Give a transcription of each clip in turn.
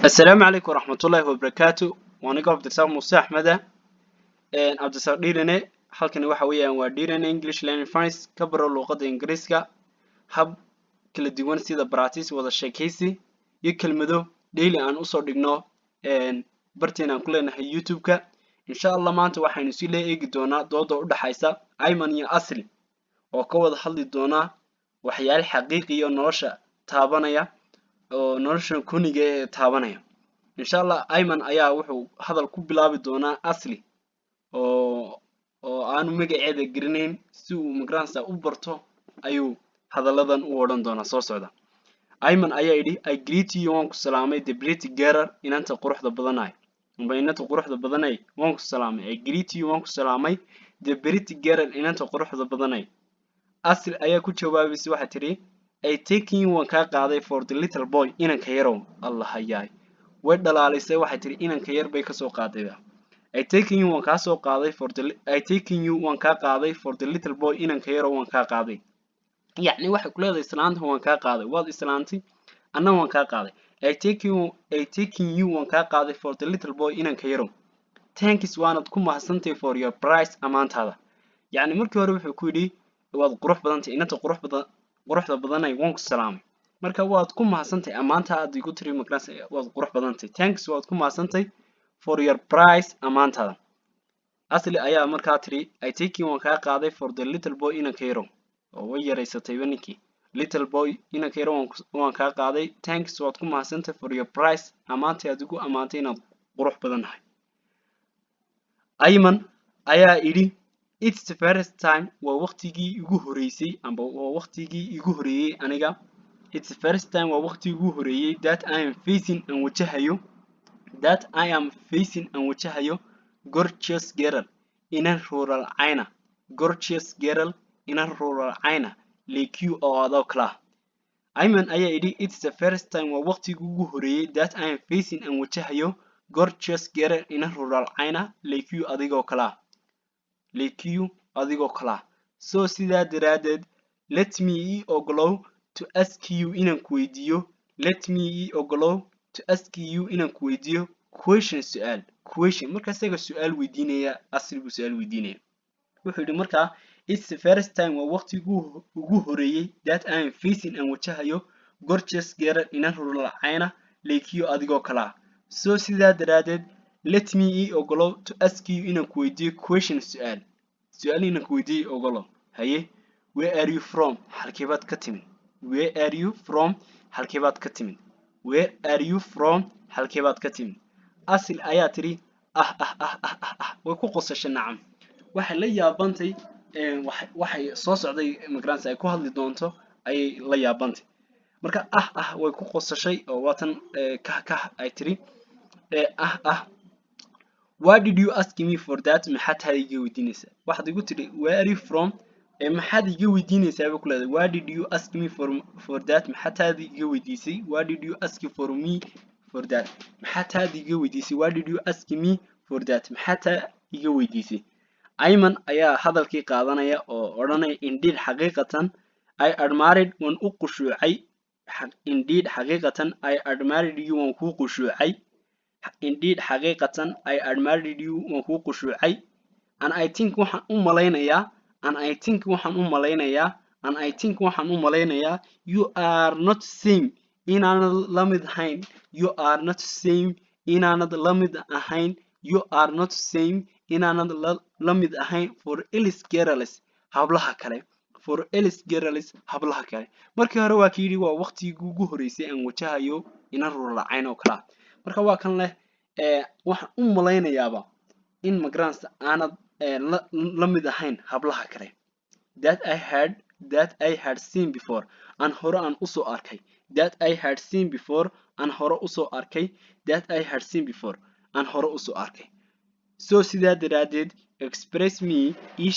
السلام عليكم ورحمة الله وبركاته وأنا عبد الرزاق موسى أحمد عبد الرزاق ديرني halkani waxa weeyaan waa Dheerane English Learning Friends ka baro luqadda Ingiriiska hab kala duwan sida practice wada sheekaysi iyo kelmado daily aan u soo dhigno barteen aan ku leenahay YouTube-ka insha Allah maanta waxaynu si lee eegi doonaa dooda u dhaxaysa Ayman iyo Asli oo ka wada hadli doona waxyaalo xaqiiqi iyo nolosha taabanaya oo nolosha kuniga ee taabanaya insha Allah Ayman ayaa wuxuu hadal ku bilaabi doonaa Asli oo aanu magaceeda garanayn si uu migraansa u barto ayuu hadalladan u odhan doonaa soo socda Ayman ayaa yidhi I greet you waan ku salaamay the pretty girl inanta quruxda badanay inanta quruxda badanay waan ku salaamay I greet you waan ku salaamay the pretty girl inanta quruxda badanay Asli ayaa ku jawaabaysa waxa tiri I taking you waan ka qaaday for the little boy inanka yarow Allah hayaay way dhalaalisay waxa tiri inanka yar bay ka soo qaaday I taking you waan ka soo qaaday for the little boy inanka yarow waan ka qaaday يعني waxay ku leedahay islaanta waan ka qaaday waad islaantay anna waan ka qaaday I taking you waan ka qaaday for the little boy inanka yarow thanks waanad ku mahadsantahay for your price amaantaada يعني markii hore wuxuu ku yidhi waad qurux badantay inanta quruxda badanay waan ku salaamay marka waad ku mahadsantahay amaanta aad igu tiri markaas waad qurux badantay thanks waad ku mahadsantahay for your price amaantaada Asli ayaa markaa tiri I take you waan ka qaaday for the little boy inanka yarow oo way yaraysatay ninkii little boy inanka yarow waan ka qaaday thanks waad ku mahadsantahay for your price amaanta aad igu amaantay inaad qurux badanahay Ayman ayaa yidhi It's the first time waa waqtigii igu horeysay amba waa waqtigii igu horeeyay aniga It's the first time waa waqtigii igu horeeyay that I am facing and wajahayo gorgeous girl inan rural ayna gorgeous girl inan rural ayna like you oo adoo kala Ayman ayaa yidhi It's the first time waa waqtigii igu horeeyay that I am facing and wajahayo gorgeous girl inan rural ayna like you adigoo kala so sidaa daraadeed let me ogolow to ask you inaan ku weydiiyo question marka isaga su'aal weydiinaya Asli buu su'aal weydiinaya wuxuu yidhi markaa It's the first time waa waqtigii ugu horeeyay that I am facing and wajahayo gorgeous girl inan rural ayna like you adigoo kala so sidaa daraadeed let me ogolow to ask you inaan ku weydiiyo question su'aal inaan ku weydiiyo ogolow haye where are you from halkeebaad ka timid Asli ayaa tiri way ku qosashay nacam waxay la yaabantay waxay soo socday migraansa ay ku hadli doonto ayay la yaabantay marka way ku qosashay oo waatan ay tiri why did you ask me for that maxaad iga weydiinaysaa waxaad igu tiri where are you from maxaad iga weydiinaysaa bay ku leedahay why did you ask me for that maxaad iga weydiisay why did you ask for me for that maxaad iga weydiisay why did you ask me for that maxaad iga weydiisay Ayman ayaa hadalkii qaadanaya oo odhanaya indeed xaqiiqatan I admired waan u qushuucay indeed xaqiiqatan I admired you waan ku qushuucay indeed xaqiiqatan I admired you waan ku qushuucay and I think waxaan u malaynayaa you are not same inaanad la mid ahayn for else girls hablaha kale markii hore waa kii waa waqtigii ugu horeysay aan wajahayo inan rulacayn oo kala marka waa kan leh waxaan u malaynayaaba in migrants aanad la mid ahayn hablaha kale that I had seen before aan hore aan u soo arkay so sidaa daraadeed express me ii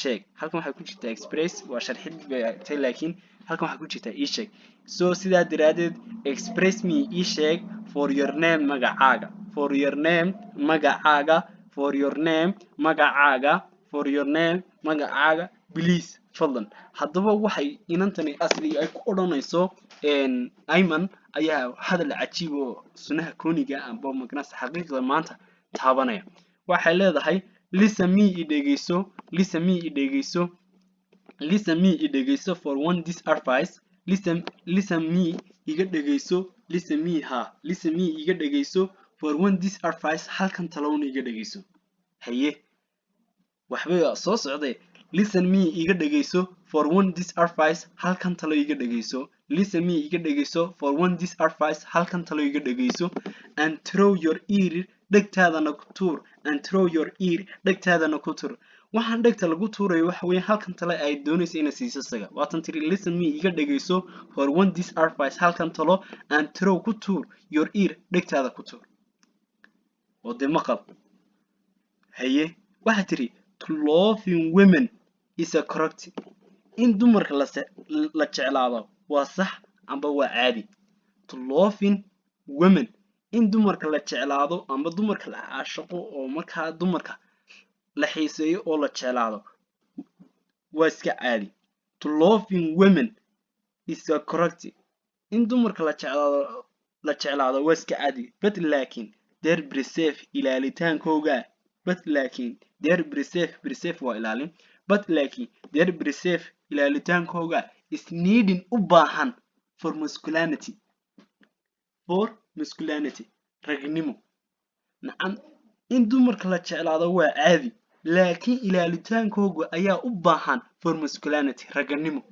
sheeg halkan waxay ku jirtaa express waa sharxid bay tahay laakiin halkan waxay ku jirtaa ii sheeg so sidaa daraadeed express me ii sheeg for your name magacaaga please fadlan haddaba waxay inantani asli ay ku odhanayso ayman ayaa hadal cajiib oo sunaha kooniga amba magnasa xaqiiqda maanta taabanaya waxay leedahay listen me i dhegeyso listen me i dhegeyso listen me i dhegeyso for one this advice listen me iga dhegeyso listen me listen me iga dhegeyso for one this advice halkan talowna iga dhegeyso haye waxba soo socday listen me iga dhegeyso for one this advice halkan talo iga dhegeyso listen me iga dhegeyso for one this advice halkan talo iga dhegeyso and throw your ear dhegtaadana ku tuur and throw your ear dhegtaadana ku tuur waxaan dhegta lagu tuurayo waxa weeye halkan talo ay doonayso inay siiso isaga waatan tiri listen me iga dhegeyso for one this advice halkan talo and throw ku tuur your ear dhegtaada ku tuur oo dee maqal haye waxaa tiri to loving women is a correct in dumarka la jeclaado waa sax amba waa caadi to loving women in dumarka la jeclaado amba dumarka la caashaqo oo markaa dumarka la xiiseeyo oo la jeclaado waa iska caadi to loving women is a correct in dumarka la jeclaado waa iska caadi but laakiin their preserve ilaaalitaankooga but laakiin their preserve waa ilaalin but laakiin their preserve ilaaalitaankooga is needing u baahan for masculinity ragnimo nacam in dumarka la jeclaado waa caadi laakiin ilaaalitaankooga ayaa u baahan for masculinity ragnimo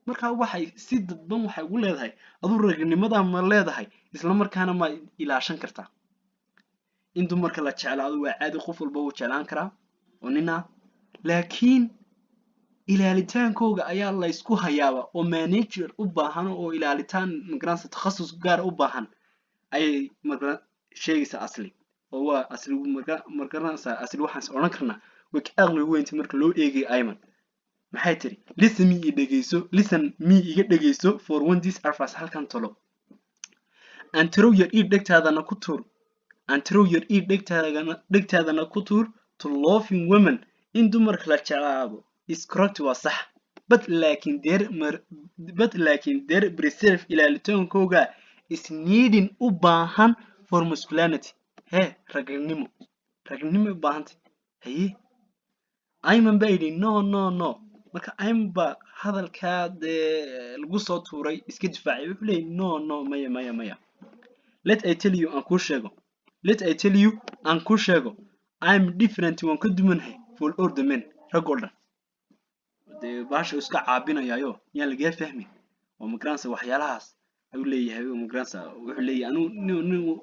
marka waxay si dadban waxay ugu leedahay aduu ragnimada ma leedahay isla markaana ma ilaashan kartaa in dumarka la jeclaado waa caadi qof walba uu jeclaan karaa oo nina laakiin ilaaalitaankooga ayaa la isku hayaaba oo manager u baahan oo ilaalitaan magaranaysa takhasus gaar u baahan ayay sheegaysaa asli oo waa asli magaranaysa asli waxaan odhan karnaa way ka aqli weynta marka loo eegay ayman maxay tiri listen me iga dhegeyso for one this advice halkan talo and throw your ear dhegtaadana ku tuur and throw your ear dhegtaadana ku tuur to loving women in dumarka la jeclaado is correct waa sax but laakiin their preserve ilaaalitaankooga is needing u baahan for masculinity ragnimo u baahantay haye ayman baa yidhi no marka ayman baa hadalkaa dee lagu soo tuuray iska difaacay wuxuu leeyay no maya let I tell you aan ku sheego I'm different waan ka duwanahay for all the men rag oo dhan dee baasha iska caabinayaayo yaan lagaa fahmin oo magaranaysa waxyaalahaas ayuu leeyahay oo magaranaysa wuxuu leeyahay anu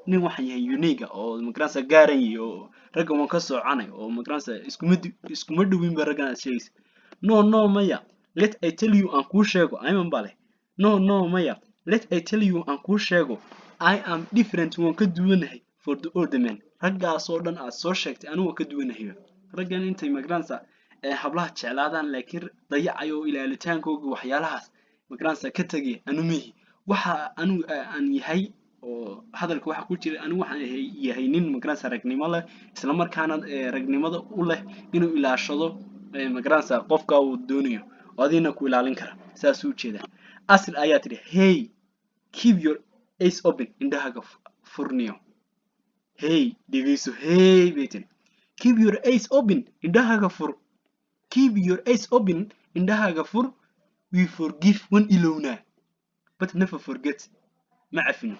nin waxaan yahay unique oo magaranaysa gaaran yahay oo ragga waan ka soconay oo magaranaysa iskuma dhawin ba raggan aad sheegaysa no maya let I tell you aan ku sheego ayman baa leh no maya let I tell you aan ku sheego I am different waan ka duwanahay for the older men raggaas oo dhan aad soo sheegtay anigu waan ka duwanahay raggan intay magaranaysa hablaha jeclaadaan laakiin dayacayo ilaaalitaankooga waxyaalahaas magaranaysa ka tagay anumihi waxa aan yahay oo hadalka waxa ku jira anigu waxaan yahay nin magaranaysa ragnimo leh isla markaana ragnimada u leh inuu ilaashado magaranaysa qofka uu doonayo oo adina ku ilaalin kara saas u jeeda asl ayaa tiri hey keep your eyes open indhahaga furniyo dhegeyso baytin keep your eyes open indhahaga fur keep your eyes open indhahaga fur we forgive when ilowna but never forget ma cafino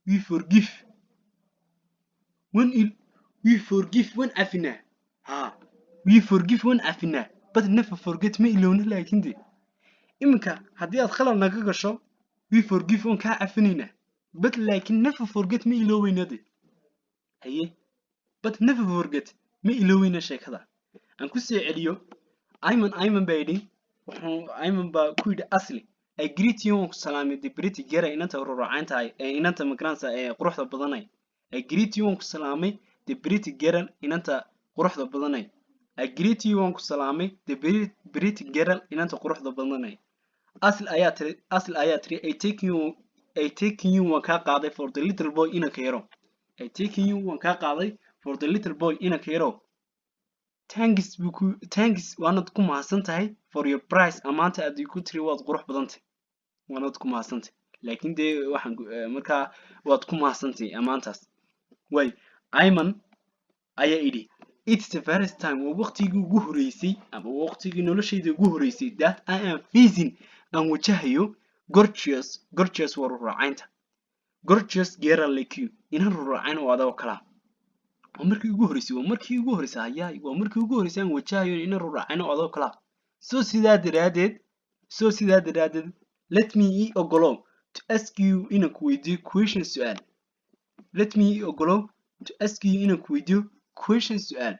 we forgive when cafina we forgive when cafina but never forget ma ilowna laakiin de iminka haddii aad khalad naga gasho we forgive when kaa cafinayna but laakiin never forget ma iloweyna de haye but never forget ma iloweyna sheekada aan ku soo celiyo ayman baa yidhi ayman baa ku yidhi asli I greet you waan ku salaamay the pretty girl inanta ruracayn tahay inanta magaranaysa quruxda badanay I greet you waan ku salaamay the pretty girl inanta quruxda badanay I greet you waan ku salaamay the pretty girl inanta quruxda badanay asl ayaa tiri I taking you waan kaa qaaday for the little boy inanka yaro I taking you waan kaa qaaday for the little boy inanka yaro thanks waanad ku mahadsantahay for your price amaanta aad ku tiri waad qurux badantay waanad ku mahadsantahay laakiin dee waxaan markaa waad ku mahadsantahay amaantaas way Ayman ayaa idhi it's the first time waa waqtigii ugu horeysay ama waqtigii noloshayda ugu horeysay that I am facing aan wajahayo gorgeous waa raacaynta gorgeous girl like you inaan raacayn oo adoo kala waa markii ugu horeysay ayaa waa markii ugu horeysay aan wajahayo inaan raacayn oo adoo kala soo sidaa daraadeed let me ogolow to ask you inaan ku weydiiyo question su'aal let me ogolow to ask you inaan ku weydiiyo question su'aal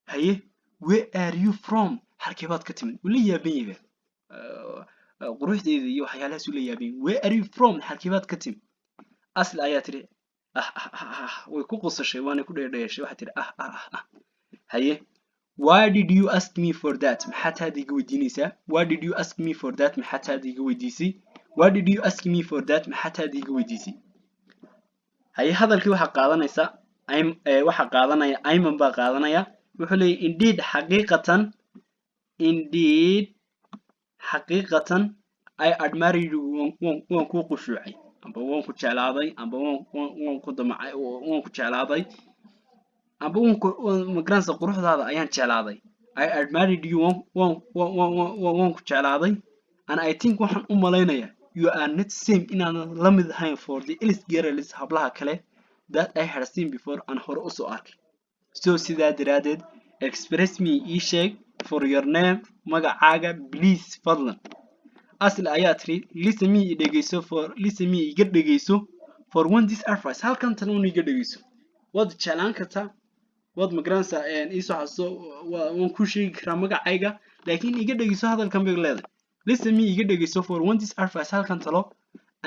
haye where are you from halkee baad ka timid wala yaaban yahay quruxdeeda iyo waxyaalahaas ula yaabeen where are you from halkee baad ka timid asl ayaa tiri way ku qosashay waana ku dheedheeshay waxa tiri haye why did you ask me for that maxaa taad iga weydiinaysaa why did you ask me for that maxaa taad iga weydiisay why did you ask me for that maxaa taad iga weydiisay haye hadalkii waxa qaadanaya Ayman baa qaadanaya wuxuu leeyahay indeed I admire you waan ku qushuucay amba waan ku jeclaaday amba waan ku damacay waan ku jeclaaday amba magransa quruxdaada ayaan jeclaaday I admired you waan ku jeclaaday and I think waxaan u malaynayaa you are not same inaan la mid ahayn for the else girls hablaha kale that I had seen before and hore u soo arkay so sidaa daraadeed express me ii sheeg for your name magacaaga please fadlan asl ayaa tiri listen me iga dhegeyso for one this advice halkan tan iga dhegeyso waad jeclaan kartaa waad magransa ii soo xaso waan ku sheegi karaa magacayga laakiin iga dhegeyso hadalkan bay leedahay listen me iga dhegeyso for one this advice halkan talo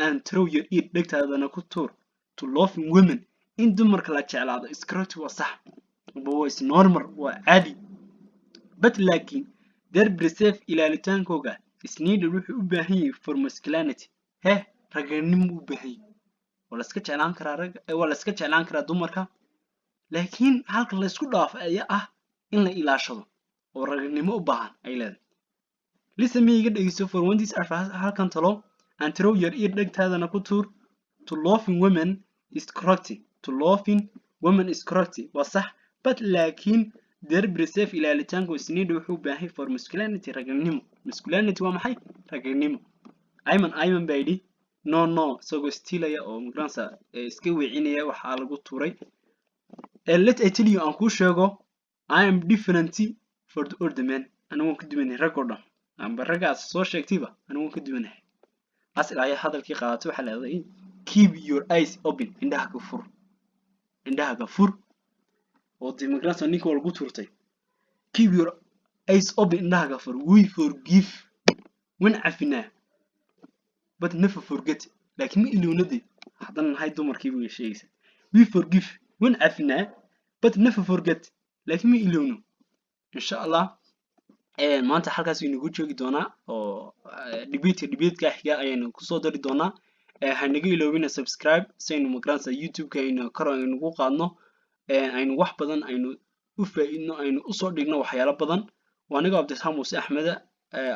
and throw your ear dhegtaadana ku tuur to loving women in dumarka la jeclaado is correct waa sax but is normal waa caadi but laakiin their preserve ilaalitaankooga is needed wuxuu u baahan yahay for masculinity raganimo u baahan yahay waa la iska jeclaan karaa dumarka laakiin halka la isku dhaafo ayaa ah in la ilaashado oo raganimo u baahan ay leedahay listen me iga dhegeyso for one this halkan talo and throw your ear dhegtaadana ku tuur to loving women is correct waa sax but laakiin their preserve ilaalitaanku isniidha wuxuu baahay for masculinity raganimo masculinity waa maxay raganimo Ayman baa yidhi no isagoo stiilaya oo magransa iska weecinaya waxaa lagu tuuray let I tell you aan kuu sheego I am different for the older men anigu waan ka duwanahay rag oo dhan amba raggaas soo sheegtayba anigu waan ka duwanahay asl ayaa hadalkii qaadatay waxaa leedahay keep your eyes open indhaha fur oo democracy ninka waa lagu turtay keep your eyes open indhaha fur we forgive when cafina but never forget laakiin ma ilownadi haddana nahay dumarkii buu sheegaysaa we forgive when cafina but never forget laakiin ma ilowno insha Allah maanta halkaas aynu ugu joogi doonaa oo debate-ka xiga ayaynu ku soo dari doonaa hanaga iloobina subscribe saynu magransa YouTube-ka aynu kor aynu ugu qaadno aynu wax badan aynu u faa'iidno aynu u soo dhigno waxyaalo badan waa aniga Abdisalaam Muuse Axmed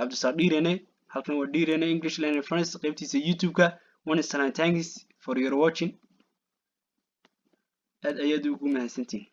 Abdisaaq Dhiirane halkan waa Dhiirane English Learning Friends qaybtiisa YouTube-ka thanks for your watching aad ayaad ugu mahadsantihiin